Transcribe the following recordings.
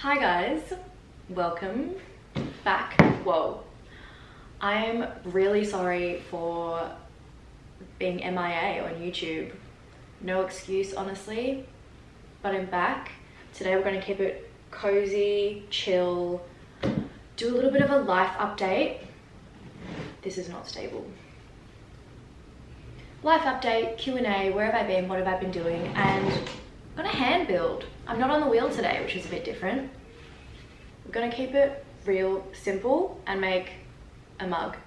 Hi guys, welcome back. Whoa, I'm really sorry for being MIA on YouTube. No excuse, honestly, but I'm back. Today we're going to keep it cozy, chill, do a little bit of a life update. This is not stable. Life update, Q&A, where have I been, what have I been doing, and I'm gonna hand build. I'm not on the wheel today, which is a bit different. We're gonna keep it real simple and make a mug.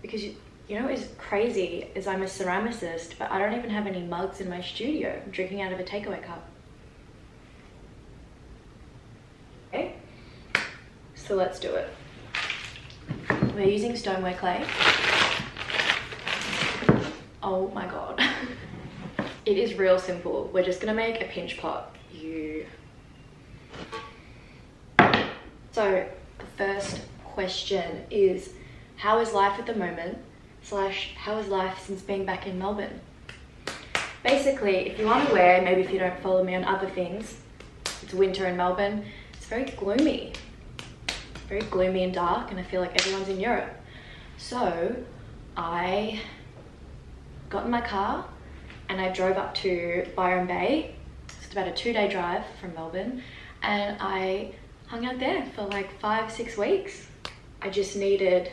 Because you know what is crazy is I'm a ceramicist, but I don't even have any mugs in my studio. I'm drinking out of a takeaway cup. Okay, so let's do it. We're using stoneware clay. Oh my God. It is real simple. We're just gonna make a pinch pot. So the first question is, how is life at the moment / how is life since being back in Melbourne? Basically, if you aren't aware, maybe if you don't follow me on other things, it's winter in Melbourne. It's very gloomy and dark, and I feel like everyone's in Europe. So I got in my car and I drove up to Byron Bay. It's about a 2-day drive from Melbourne, and I hung out there for like 5-6 weeks. I just needed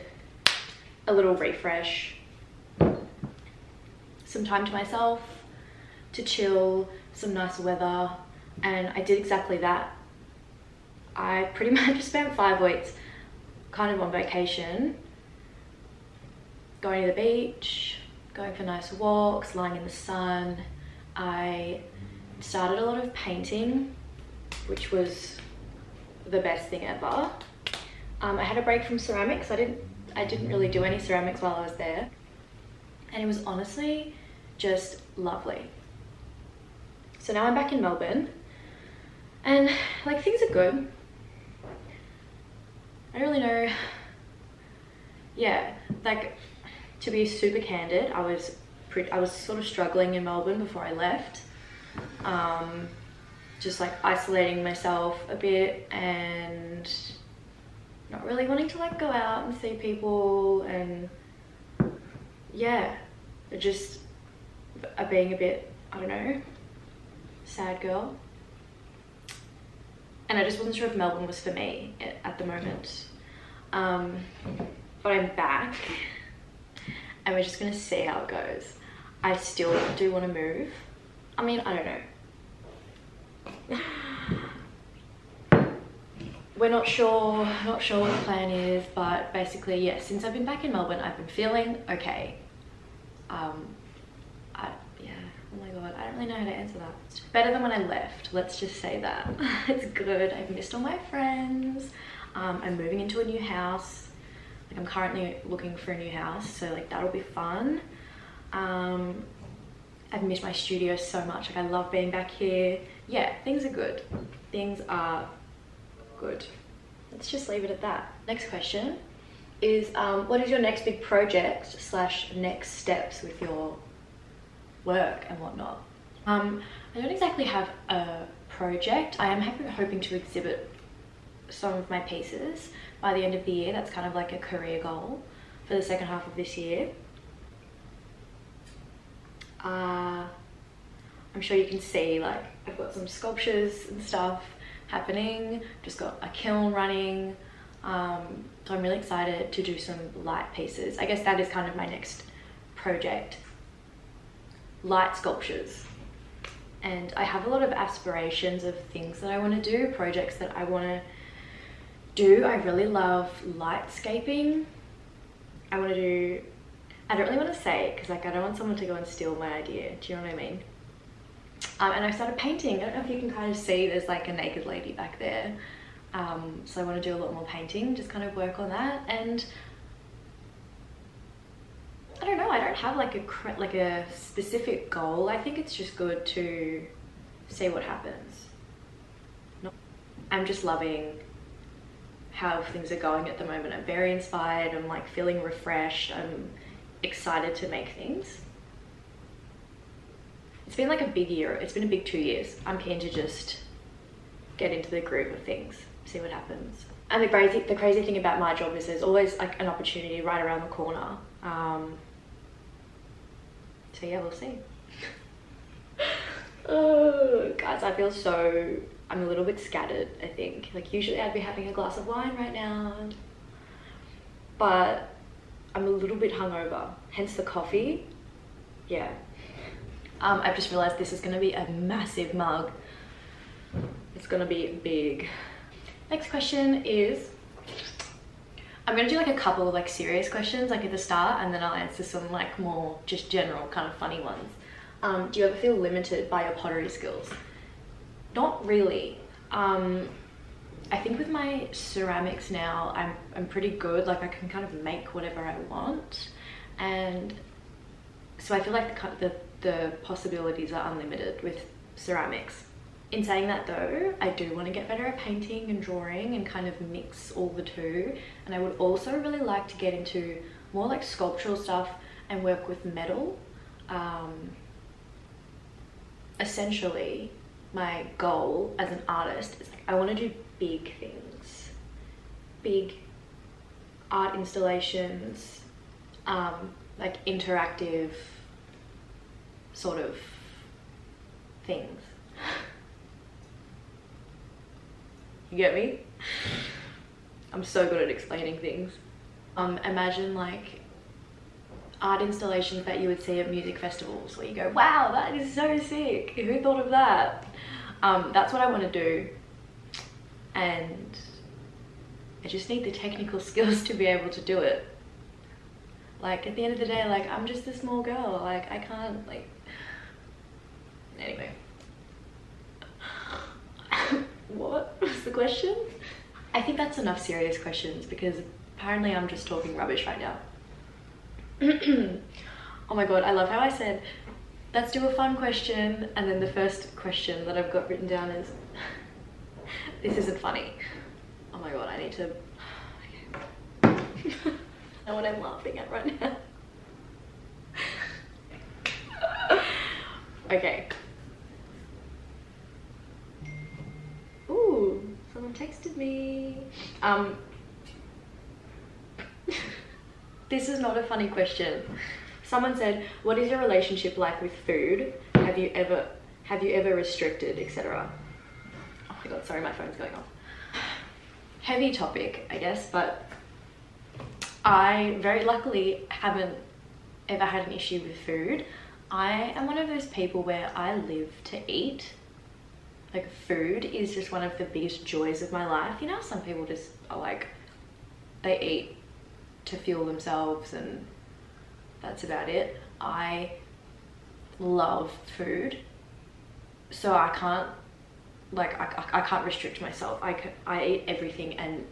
a little refresh, some time to myself, to chill, some nice weather, and I did exactly that. I pretty much spent 5 weeks kind of on vacation, going to the beach, going for nice walks, lying in the sun. I started a lot of painting, which was the best thing ever. I had a break from ceramics. I didn't really do any ceramics while I was there, and it was honestly just lovely. So now I'm back in Melbourne, and like things are good. I don't really know. Yeah, like, to be super candid, I was sort of struggling in Melbourne before I left. Just like isolating myself a bit and not really wanting to like go out and see people, and yeah, just being a bit, I don't know, sad girl. And I just wasn't sure if Melbourne was for me at the moment. But I'm back, and we're just gonna see how it goes. I still do want to move. I mean, I don't know. We're not sure what the plan is, but basically, yeah, since I've been back in Melbourne, I've been feeling okay. Yeah, oh my God, I don't really know how to answer that. It's better than when I left, let's just say that. It's good. I've missed all my friends. I'm moving into a new house. Like, I'm currently looking for a new house, so like that'll be fun. I've missed my studio so much. Like, I love being back here. Yeah, things are good. Things are good. Let's just leave it at that. Next question is, what is your next big project / next steps with your work and whatnot? I don't exactly have a project. I am hoping to exhibit some of my pieces by the end of the year. That's kind of like a career goal for the second half of this year. I'm sure you can see, like, I've got some sculptures and stuff happening, just got a kiln running, so I'm really excited to do some light pieces. I guess that is kind of my next project, light sculptures. And I have a lot of aspirations of things that I want to do, projects that I want to do. I really love lightscaping. I don't really want to say it because, like, I don't want someone to go and steal my idea. Do you know what I mean? And I started painting. I don't know if you can kind of see, there's like a naked lady back there. So I want to do a lot more painting, just kind of work on that. And I don't know, I don't have like a specific goal. I think it's just good to see what happens. I'm just loving how things are going at the moment. I'm very inspired. I'm like feeling refreshed. I'm excited to make things. It's been like a big year. It's been a big 2 years. I'm keen to just get into the groove of things, see what happens. And the crazy thing about my job is there's always like an opportunity right around the corner. So yeah, we'll see. Oh, guys, I feel so, I'm a little bit scattered, I think. Like usually I'd be having a glass of wine right now, but I'm a little bit hungover, hence the coffee. Yeah. I've just realized this is gonna be a massive mug. It's gonna be big. Next question is, I'm gonna do like a couple of like serious questions like at the start, and then I'll answer some like more just general kind of funny ones. Do you ever feel limited by your pottery skills? Not really. I think with my ceramics now, I'm pretty good. Like I can kind of make whatever I want, and so I feel like the possibilities are unlimited with ceramics. In saying that though, I do want to get better at painting and drawing and kind of mix all the two. And I would also really like to get into more like sculptural stuff and work with metal. Essentially, my goal as an artist is like, I want to do big things, big art installations, like interactive sort of things. You get me? I'm so good at explaining things. Imagine like art installations that you would see at music festivals where you go, wow, that is so sick. Who thought of that? That's what I want to do. And I just need the technical skills to be able to do it. Like at the end of the day, like I'm just a small girl. Like I can't like, anyway. What was the question? I think that's enough serious questions because apparently I'm just talking rubbish right now. Oh my god, I love how I said, let's do a fun question, and then the first question that I've got written down is, this isn't funny. Oh my god, I need to... I know what I'm laughing at right now. Okay. Ooh, someone texted me. This is not a funny question. Someone said, what is your relationship like with food? Have you ever restricted, etc.? Oh my god, sorry, my phone's going off. Heavy topic, I guess, but I very luckily haven't ever had an issue with food. I am one of those people where I live to eat. Like food is just one of the biggest joys of my life. You know, some people just are like, they eat to fuel themselves and that's about it. I love food, so I can't like I can't restrict myself. I eat everything, and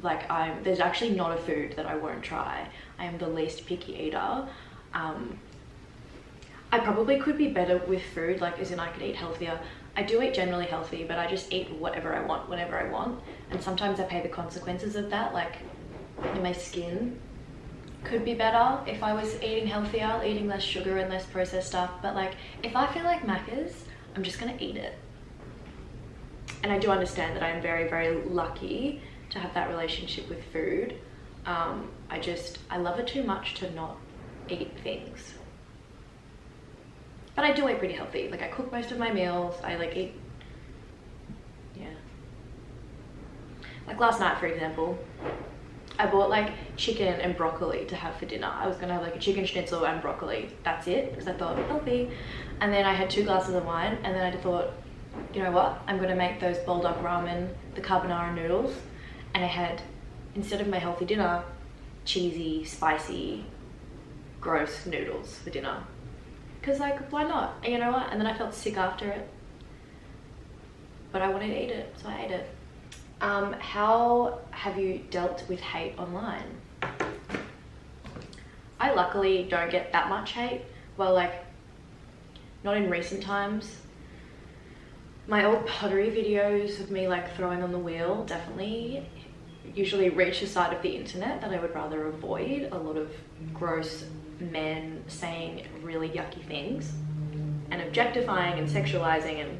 like there's actually not a food that I won't try. I am the least picky eater. I probably could be better with food, like as in I could eat healthier. I do eat generally healthy, but I just eat whatever I want whenever I want, and sometimes I pay the consequences of that. Like my skin could be better if I was eating healthier, eating less sugar and less processed stuff, but like if I feel like Macca's, I'm just gonna eat it. And I do understand that I'm very, very lucky to have that relationship with food. I love it too much to not eat things. But I do eat pretty healthy. Like I cook most of my meals. I like eat, yeah. Like last night, for example, I bought like chicken and broccoli to have for dinner. I was gonna have like a chicken schnitzel and broccoli. That's it, because I thought healthy. And then I had 2 glasses of wine, and then I thought, you know what? I'm gonna make those bulldog ramen, the carbonara noodles. And I had, instead of my healthy dinner, cheesy, spicy, gross noodles for dinner. Because like, why not? And you know what? And then I felt sick after it. But I wanted to eat it, so I ate it. How have you dealt with hate online? I luckily don't get that much hate. Well, like, not in recent times. My old pottery videos of me like throwing on the wheel definitely usually reach a side of the internet that I would rather avoid. A lot of gross men saying really yucky things and objectifying and sexualizing and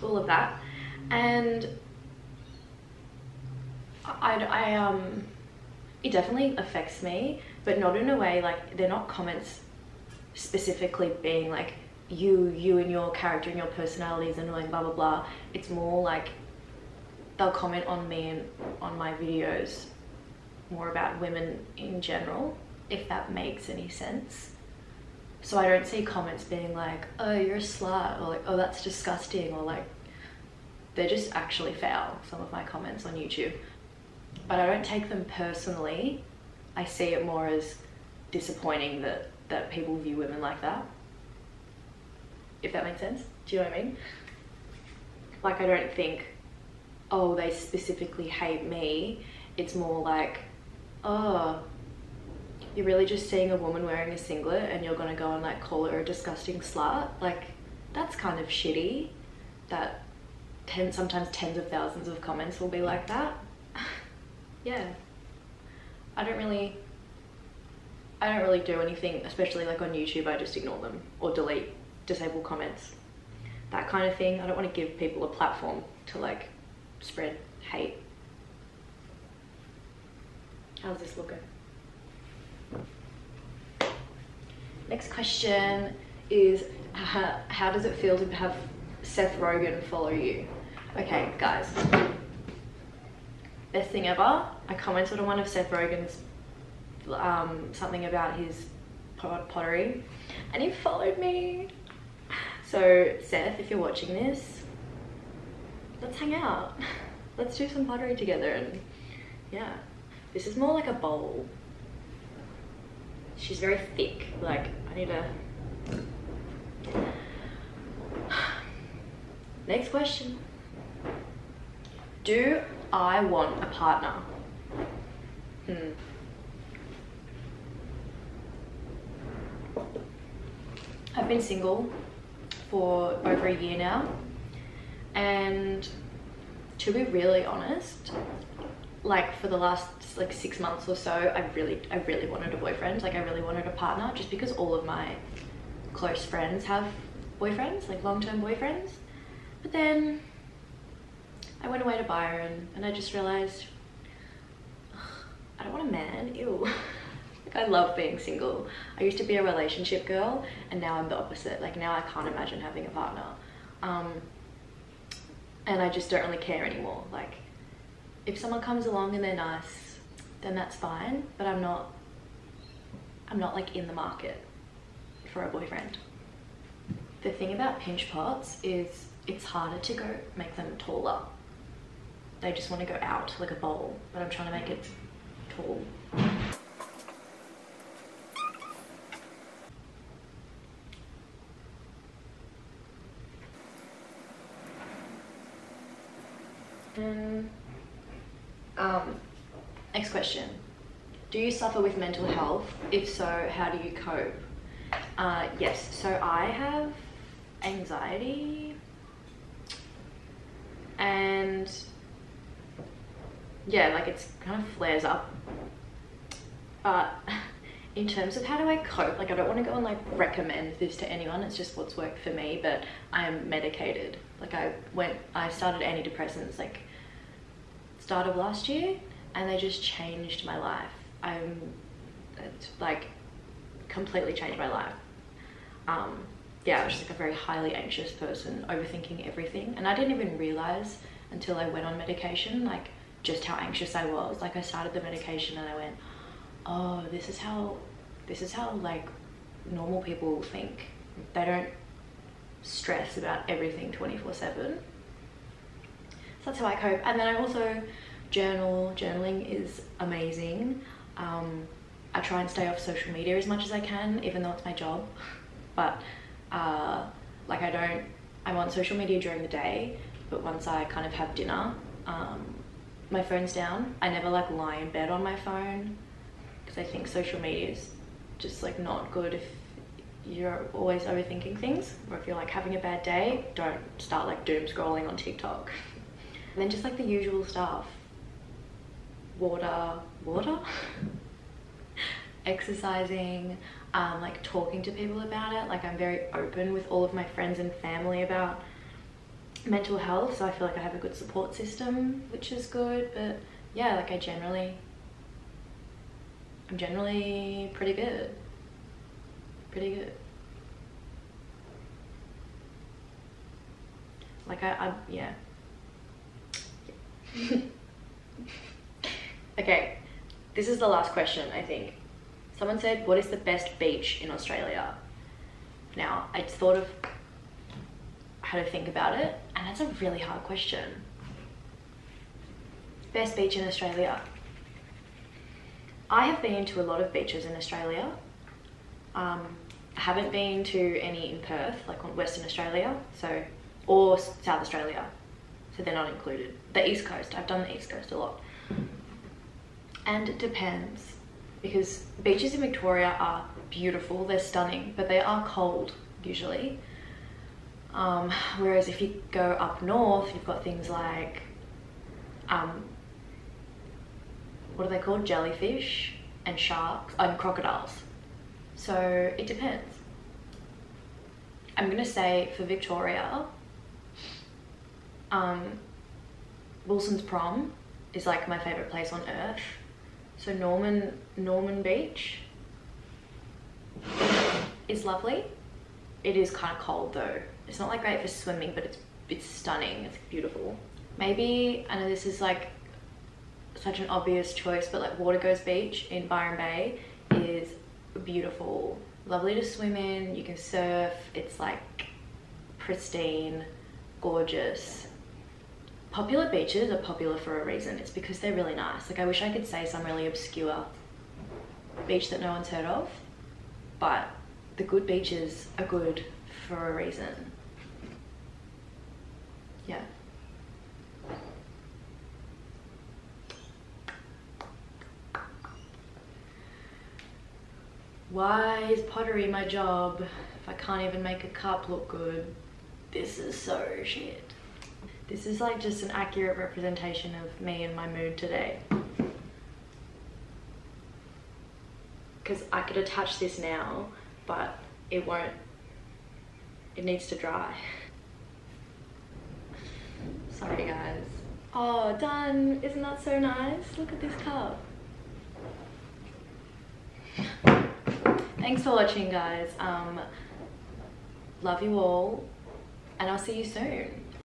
all of that. And it definitely affects me, but not in a way like, they're not comments specifically being like, you and your character and your personality is annoying, blah blah blah. It's more like they'll comment on me and on my videos more about women in general, if that makes any sense. So I don't see comments being like, oh, you're a slut, or like, oh, that's disgusting, or like, they're just actually foul, some of my comments on YouTube. But I don't take them personally. I see it more as disappointing that people view women like that. If that makes sense. Do you know what I mean? Like, I don't think, oh, they specifically hate me. It's more like, oh, you're really just seeing a woman wearing a singlet and you're gonna go and like call her a disgusting slut? Like, that's kind of shitty. That sometimes tens of thousands of comments will be like that. Yeah. I don't really do anything, especially like on YouTube. I just ignore them or disable comments, that kind of thing. I don't want to give people a platform to like spread hate. How's this looking? Next question is, how does it feel to have Seth Rogen follow you? Okay, guys. Best thing ever. I commented on one of Seth Rogen's something about his pottery, and he followed me. So Seth, if you're watching this, let's hang out. Let's do some pottery together. And yeah, this is more like a bowl. She's very thick. Like, I need to... Next question. Do I want a partner? I've been single for over a year now, and to be really honest, like for the last like 6 months or so, I really wanted a boyfriend. Like, I really wanted a partner, just because all of my close friends have boyfriends, like long-term boyfriends. But then I went away to Byron and I just realized, I don't want a man, ew. Like, I love being single. I used to be a relationship girl, and now I'm the opposite. Like, now I can't imagine having a partner. And I just don't really care anymore. Like, if someone comes along and they're nice, then that's fine, but I'm not like in the market for a boyfriend. The thing about pinch pots is it's harder to go make them taller. They just want to go out like a bowl, but I'm trying to make it tall. Next question. Do you suffer with mental health? If so, how do you cope? Yes, so I have anxiety, and yeah, like it's kind of flares up. But in terms of how do I cope, like I don't want to go and like recommend this to anyone, it's just what's worked for me, but I am medicated. Like I started antidepressants like start of last year, and they just changed my life. It's like completely changed my life. Yeah, I was just like a very highly anxious person, overthinking everything, and I didn't even realize until I went on medication like just how anxious I was. Like, I started the medication and I went, oh, this is how like normal people think. They don't stress about everything 24/7. So that's how I cope. And then I also journal. Journaling is amazing. I try and stay off social media as much as I can, even though it's my job. But like I'm on social media during the day, but once I kind of have dinner, my phone's down. I never like lie in bed on my phone, because I think social media is just like not good if you're always overthinking things, or if you're like having a bad day, don't start like doom scrolling on TikTok. And then just like the usual stuff. Water, exercising, like talking to people about it. Like, I'm very open with all of my friends and family about mental health, so I feel like I have a good support system, which is good. But yeah, like I'm generally pretty good. Like yeah. Okay, this is the last question, I think. Someone said, what is the best beach in Australia? Now, I thought of how to think about it, and that's a really hard question. Best beach in Australia. I have been to a lot of beaches in Australia. I haven't been to any in Perth, like on Western Australia, or South Australia, so they're not included. The East Coast, I've done the East Coast a lot. And it depends, because beaches in Victoria are beautiful, they're stunning, but they are cold usually. Whereas if you go up north, you've got things like, what are they called? Jellyfish and sharks and crocodiles. So it depends. I'm gonna say for Victoria, Wilson's Prom is like my favorite place on earth. So Norman Beach is lovely. It is kind of cold though. It's not like great for swimming, but it's stunning. It's beautiful. Maybe, I know this is like such an obvious choice, but like Watergoes Beach in Byron Bay is beautiful, lovely to swim in. You can surf. It's like pristine, gorgeous. Popular beaches are popular for a reason. It's because they're really nice. Like I wish I could say some really obscure beach that no one's heard of, but the good beaches are good for a reason. Yeah. Why is pottery my job if I can't even make a cup look good? This is so shit. This is like just an accurate representation of me and my mood today. Because I could attach this now, but it won't. It needs to dry. Sorry guys. Oh, done. Isn't that so nice? Look at this cup. Thanks for watching guys. Love you all, and I'll see you soon.